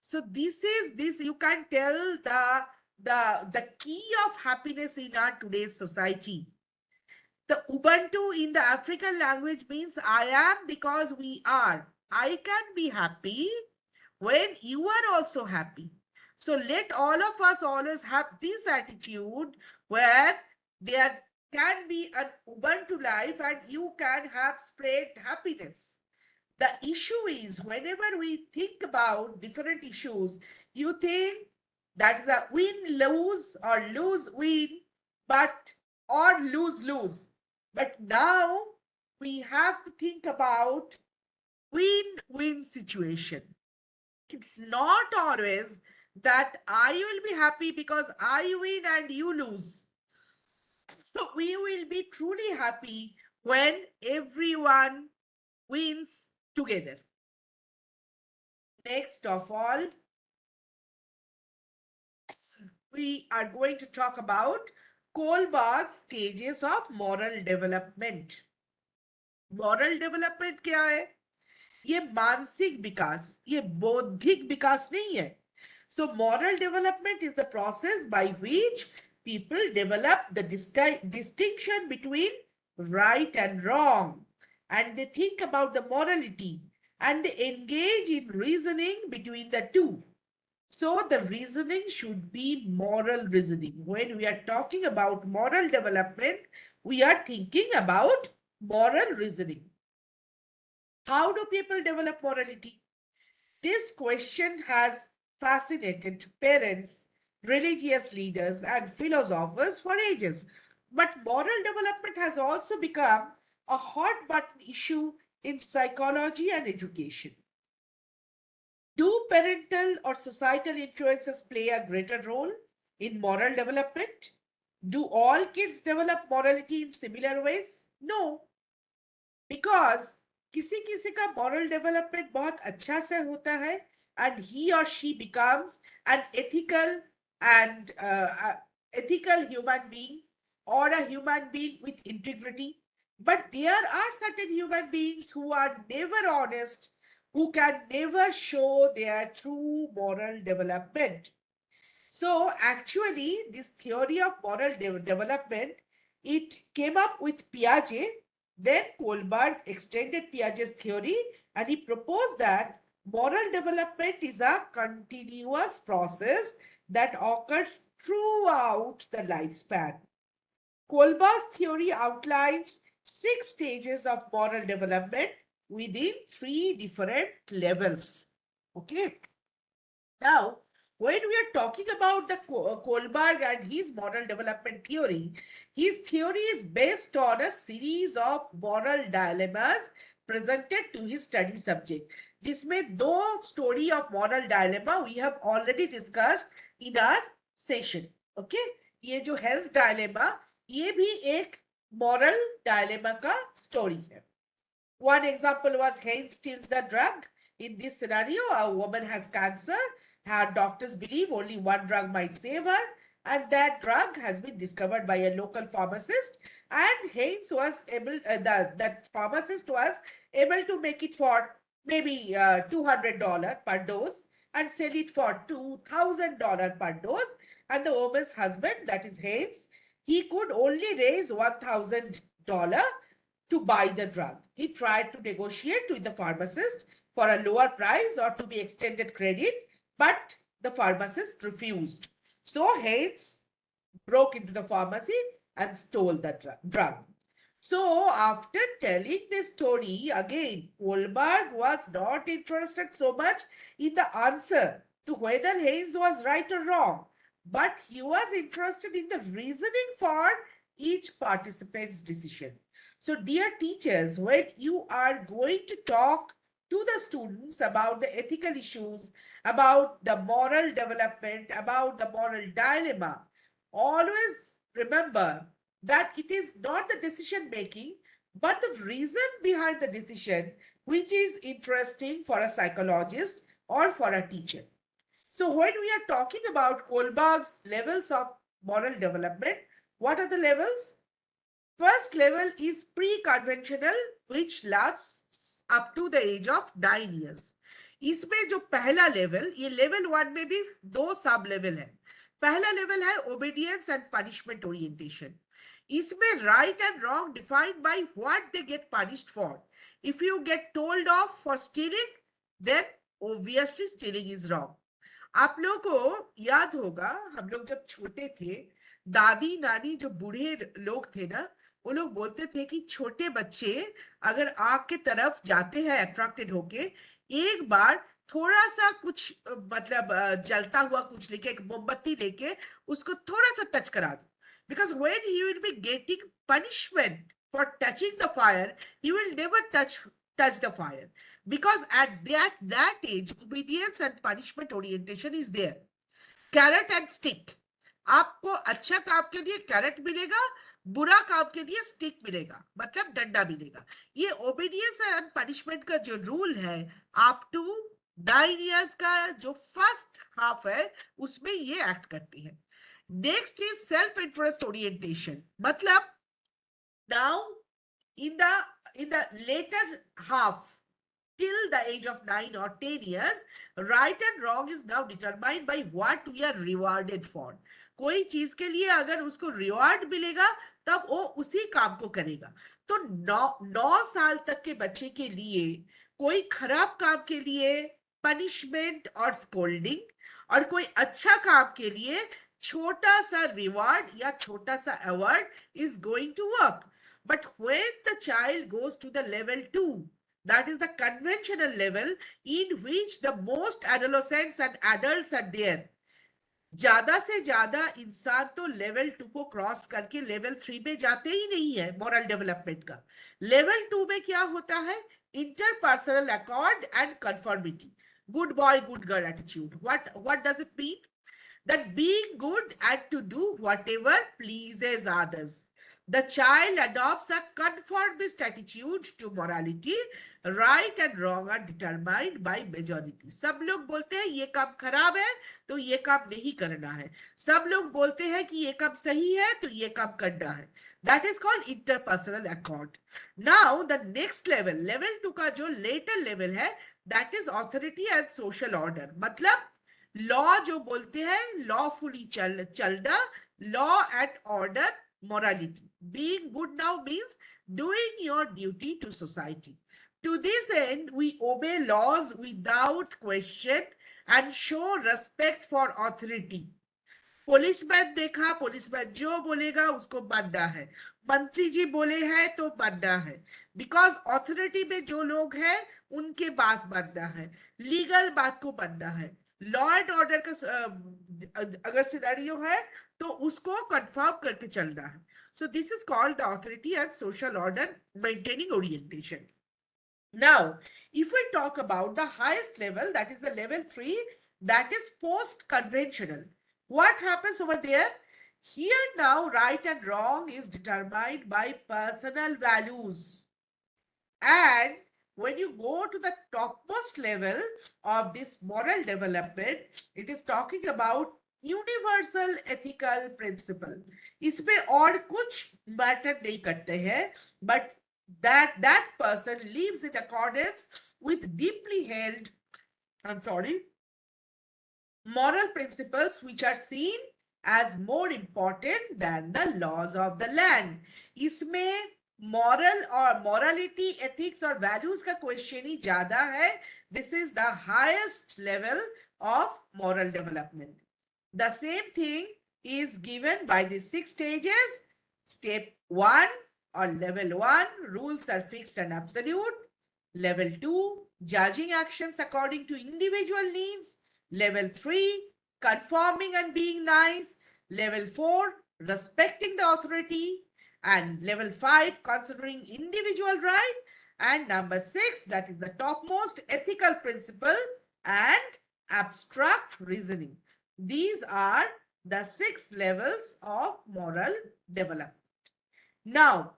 So this you can tell the key of happiness in our today's society. The Ubuntu in the African language means I am because we are. I can be happy when you are also happy. So let all of us always have this attitude where there can be an Ubuntu life and you can have spread happiness. The issue is whenever we think about different issues, you think that is a win-lose or lose-win, but or lose-lose. But now we have to think about win-win situation. It's not always that I will be happy because I win and you lose. So we will be truly happy when everyone wins together. Next of all, we are going to talk about Kohlberg's stages of moral development. Moral development क्या है? ये मानसिक विकास, ये बौद्धिक विकास नहीं है. So moral development is the process by which people develop the distinction between right and wrong, and they think about the morality and they engage in reasoning between the two. So the reasoning should be moral reasoning. When we are talking about moral development, we are thinking about moral reasoning. How do people develop morality? This question has fascinated parents, religious leaders, and philosophers for ages. But moral development has also become a hot button issue in psychology and education. Do parental or societal influences play a greater role in moral development? Do all kids develop morality in similar ways? No, because किसी किसी का moral development बहुत अच्छा से होता है and he or she becomes an and ethical human being or a human being with integrity. But there are certain human beings who are never honest, who can never show their true moral development. So actually, this theory of moral development, it came up with Piaget. Then Kohlberg extended Piaget's theory and he proposed that moral development is a continuous process that occurs throughout the lifespan. Kohlberg's theory outlines 6 stages of moral development within 3 different levels. Okay. Now, when we are talking about the Kohlberg and his moral development theory, his theory is based on a series of moral dilemmas presented to his study subject. जिसमें दो story of moral dilemma we have already discussed in our session. Okay, ये जो health dilemma ये भी एक moral dilemma का story है. One example was Haynes steals the drug. In this scenario, a woman has cancer. Her doctors believe only one drug might save her, and that drug has been discovered by a local pharmacist. And Haynes was able, that pharmacist was able to make it for maybe $200 per dose and sell it for $2,000 per dose. And the woman's husband, that is Haynes, he could only raise $1,000 to buy the drug. He tried to negotiate with the pharmacist for a lower price or to be extended credit, but the pharmacist refused. So Haynes broke into the pharmacy and stole the drug. So, after telling this story, again, Kohlberg was not interested so much in the answer to whether Haynes was right or wrong, but he was interested in the reasoning for each participant's decision. So, dear teachers, when you are going to talk to the students about the ethical issues, about the moral development, about the moral dilemma, always remember that it is not the decision making, but the reason behind the decision which is interesting for a psychologist or for a teacher. So, when we are talking about Kohlberg's levels of moral development, what are the levels? First level is pre-conventional, which lasts up to the age of 9 years. इसमें जो पहला level, ये level 1 में भी दो sub level है. पहला level है obedience and punishment orientation. इसमें right and wrong defined by what they get punished for. If you get told off for stealing, then obviously stealing is wrong. आप लोगों को याद होगा, हम लोग जब छोटे थे, दादी नानी जो बूढ़े लोग थे ना, वो लोग बोलते थे कि छोटे बच्चे अगर आग के तरफ जाते हैं अट्रैक्टेड होके, एक बार थोड़ा सा कुछ मतलब जलता हुआ कुछ लेके, एक मोमबत्ती लेके उसको थोड़ा सा टच करा दो, because when he will be getting punishment for touching the fire, he will never touch the fire, because at that age obedience and punishment orientation is there. Carrot and stick. आपको अच्छा काम के लिए carat मिलेगा, बुरा काम के लिए स्टिक मिलेगा, मतलब डंडा मिलेगा. ये ओबीडियंस एंड पनिशमेंट का जो रूल है अप टू 9 years का जो फर्स्ट हाफ है उसमें ये एक्ट करती है. Next is self interest orientation. मतलब now in the later half, till the age of 9 or 10 years, right and wrong is now determined by what we are rewarded for. कोई चीज के लिए अगर उसको रिवॉर्ड मिलेगा तब वो उसी काम को करेगा. तो 9 साल तक के बच्चे के लिए कोई खराब काम के लिए पनिशमेंट और स्कोल्डिंग, और कोई अच्छा काम के लिए छोटा सा रिवॉर्ड या छोटा सा award is going to work. But when the child goes to the level 2, that is the conventional level in which the most adolescents and adults are there. ज्यादा से ज्यादा इंसान तो लेवल 2 को क्रॉस करके लेवल 3 पे जाते ही नहीं है मॉरल डेवलपमेंट का. लेवल 2 में क्या होता है? Interpersonal accord and conformity, good boy good girl attitude. what does it mean? That being good and to do whatever pleases others. The child adopts a conformist attitude to morality. Right and wrong are determined by majority. सब लोग बोलते हैं ये काम खराब है तो ये काम नहीं करना है. सब लोग बोलते हैं कि ये काम सही है तो ये काम करना है. That is called interpersonal accord. Now the next level, level 2 का जो later level है, that is authority and social order. मतलब लॉ जो बोलते हैं लॉफुली चलना, law and order, morality. Being good now means doing your duty to society. To this end, we obey laws without question and show respect for authority. Policeman देखा, policeman जो बोलेगा उसको मानना है, मंत्री जी बोले हैं तो मानना है, बिकॉज ऑथोरिटी में जो लोग हैं उनके बात मानना है, लीगल बात को मानना है. लॉ एंड ऑर्डर का अगर सिनेरियो है तो उसको कंफर्म करके चलना है. So this is called the authority and social order maintaining orientation. Now, if we talk about the highest level, that is the level 3, that is post-conventional. What happens over there? Here now, right and wrong is determined by personal values. And when you go to the topmost level of this moral development, it is talking about universal ethical principle, इसमें और कुछ matter नहीं करते हैं, but that person lives in accordance with deeply held, I'm sorry, moral principles which are seen as more important than the laws of the land. इसमें moral और morality, ethics और values का question ही ज्यादा है. This is the highest level of moral development. The same thing is given by the 6 stages. Step 1 or level 1, rules are fixed and absolute. Level 2, judging actions according to individual needs. Level 3, conforming and being nice. Level 4, respecting the authority. And level 5, considering individual right. And number 6, that is the topmost ethical principle, and abstract reasoning. These are the 6 levels of moral development. Now,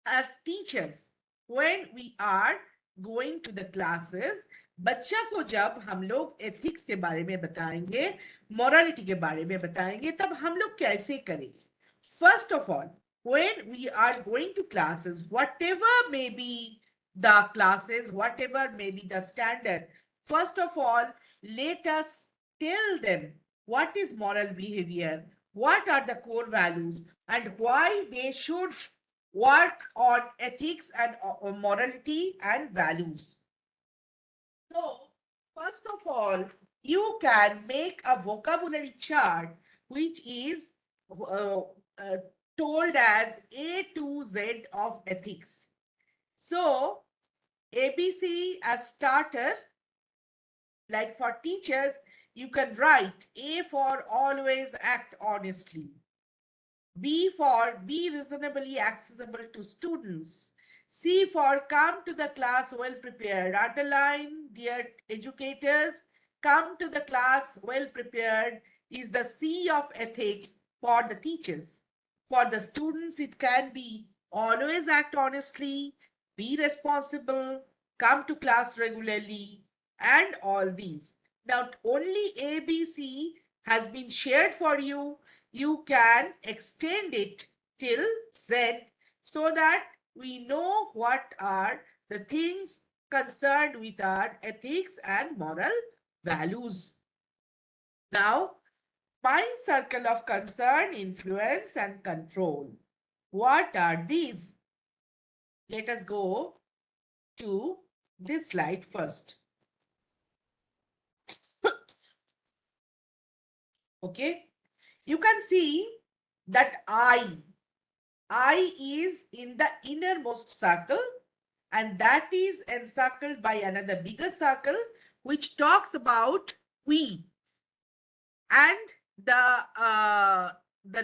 as teachers, when we are going to the classes, बच्चा को जब हम लोग ethics के बारे में बताएंगे, morality के बारे में बताएंगे, तब हम लोग कैसे करेंगे? First of all, when we are going to classes, whatever may be the classes, whatever may be the standard, first of all, let us tell them what is moral behavior, what are the core values, and why they should work on ethics and morality and values. So, first of all, you can make a vocabulary chart which is uh, uh, told as A to Z of ethics. So, ABC as starter, like for teachers, you can write A for always act honestly. B for be reasonably accessible to students. C for come to the class well prepared. Underline, dear educators, come to the class well prepared is the C of ethics for the teachers. For the students, it can be always act honestly, be responsible, come to class regularly, and all these. Now, only ABC has been shared for you. You can extend it till Z so that we know what are the things concerned with our ethics and moral values. Now, my circle of concern, influence, and control. What are these? Let us go to this slide first. Okay, you can see that I is in the innermost circle, and that is encircled by another bigger circle which talks about we, and the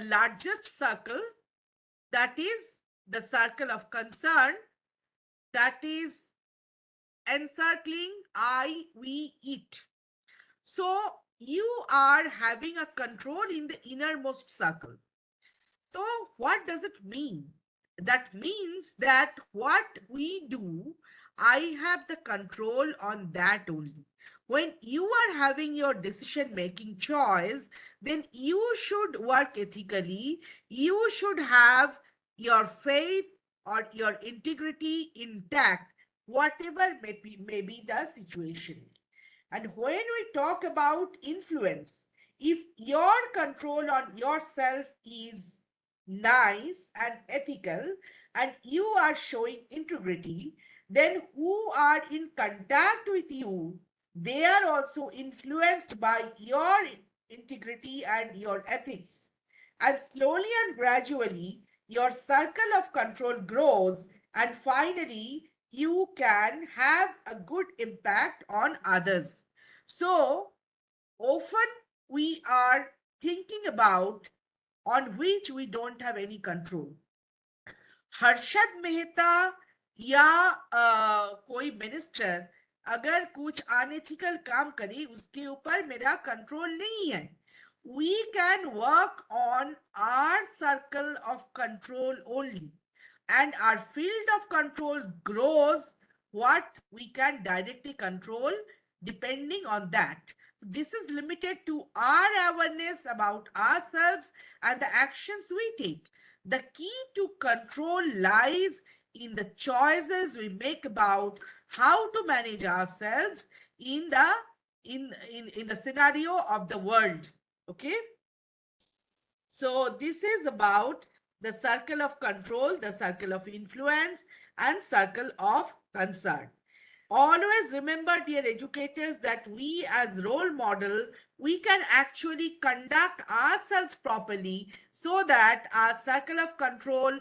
largest circle, that is the circle of concern, that is encircling I, we, it. So you are having a control in the innermost circle. So what does it mean? That means that what we do, I have the control on that only. When you are having your decision making choice, then you should work ethically. You should have your faith or your integrity intact, whatever may be the situation. And when we talk about influence, if your control on yourself is nice and ethical, and you are showing integrity, then who are in contact with you, they are also influenced by your integrity and your ethics. And slowly and gradually, your circle of control grows, and finally, you can have a good impact on others. So, often we are thinking about on which we don't have any control. Harshad Mehta या कोई minister अगर कुछ unethical काम करे, उसके ऊपर मेरा control नहीं है. We can work on our circle of control only, and our field of control grows what we can directly control depending on that. this is limited to our awareness about ourselves and the actions we take. The key to control lies in the choices we make about how to manage ourselves in the in the scenario of the world. Okay, so this is about the circle of control, the circle of influence, and circle of concern. Always remember, dear educators, that we as role model, we can actually conduct ourselves properly so that our circle of control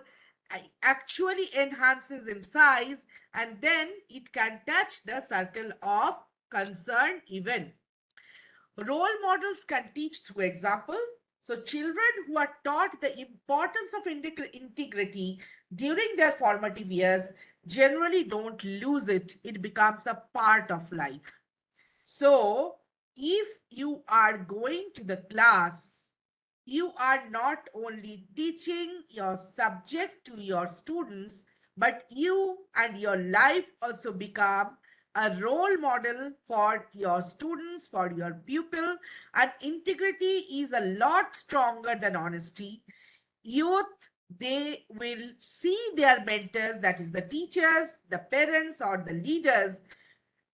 actually enhances in size, and then it can touch the circle of concern even. Role models can teach through example. So children who are taught the importance of integrity during their formative years generally don't lose it. It becomes a part of life. So if you are going to the class, you are not only teaching your subject to your students, but you and your life also become a role model for your students, for your pupil. And integrity is a lot stronger than honesty. Youth, they will see their mentors, that is the teachers, the parents, or the leaders.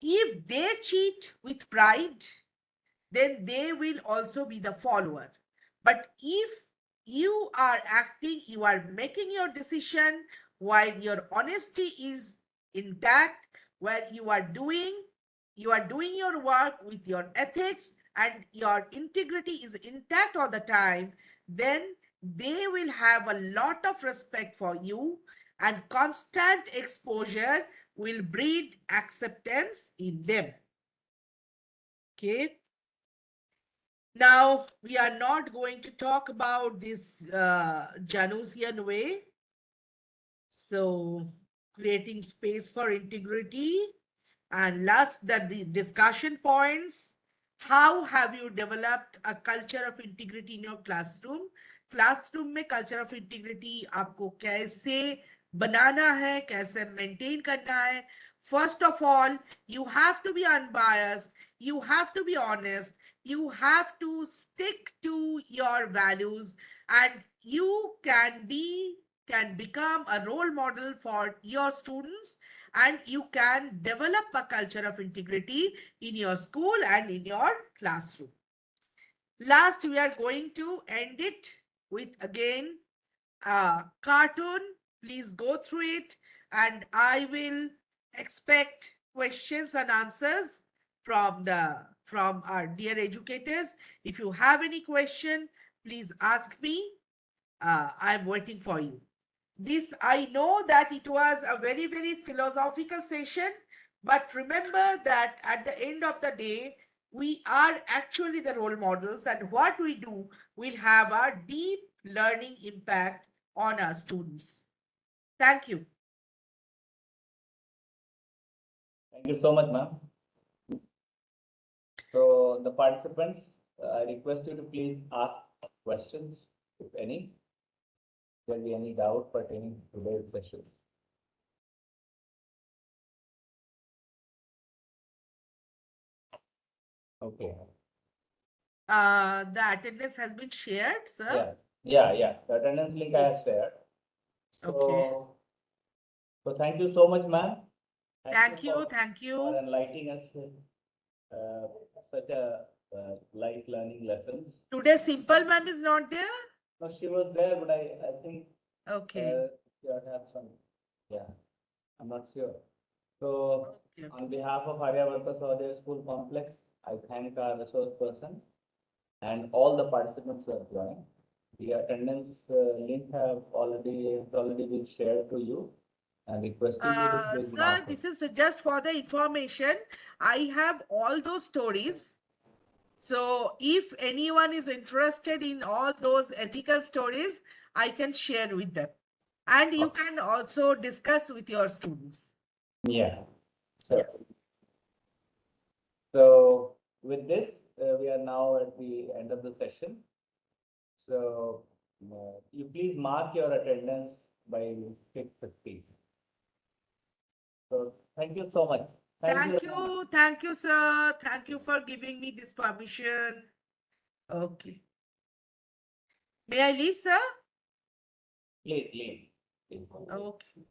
If they cheat with pride, then they will also be the follower. But if you are acting, you are making your decision while your honesty is intact, where you are doing your work with your ethics and your integrity is intact all the time, then they will have a lot of respect for you, and constant exposure will breed acceptance in them. Okay. Now, we are not going to talk about this Janusian way. So, creating space for integrity. And last, that the discussion points. How have you developed a culture of integrity in your classroom? Classroom में culture of integrity आपको कैसे बनाना है, कैसे maintain करना है? First of all, you have to be unbiased, you have to be honest, you have to stick to your values, and you can become a role model for your students, and you can develop a culture of integrity in your school and in your classroom. Last, we are going to end it with again a cartoon. Please go through it, and I will expect questions and answers from our dear educators. If you have any question, please ask me. I'm waiting for you. This, I know that it was a very, very philosophical session, but remember that at the end of the day, we are actually the role models, and what we do will have a deep learning impact on our students. Thank you. Thank you so much, ma'am. So the participants, I request you to please ask questions, if any. There be any doubt pertaining to today's session. Okay. The attendance has been shared, sir. Yeah. The attendance link I have shared. Okay. So thank you so much, ma'am. Thank you. For enlightening us with such a light learning lessons. Today, Simple ma'am is not there. No, she was there, but I think Okay. she would have some. Yeah, I'm not sure. So Okay. on behalf of Aryavarta Sahodaya School Complex, I thank our resource person and all the participants who have joined. The attendance link have already been shared to you, and requesting you to please Sir, mark this it. is just for the information. I have all those stories. So if anyone is interested in all those ethical stories, I can share with them. And you can also discuss with your students. Yeah. So, Yeah. so with this, we are now at the end of the session. So you please mark your attendance by 6:50. So thank you so much. Thank you, sir. Thank you for giving me this permission. Okay. May I leave, sir? Please leave. Please. Okay.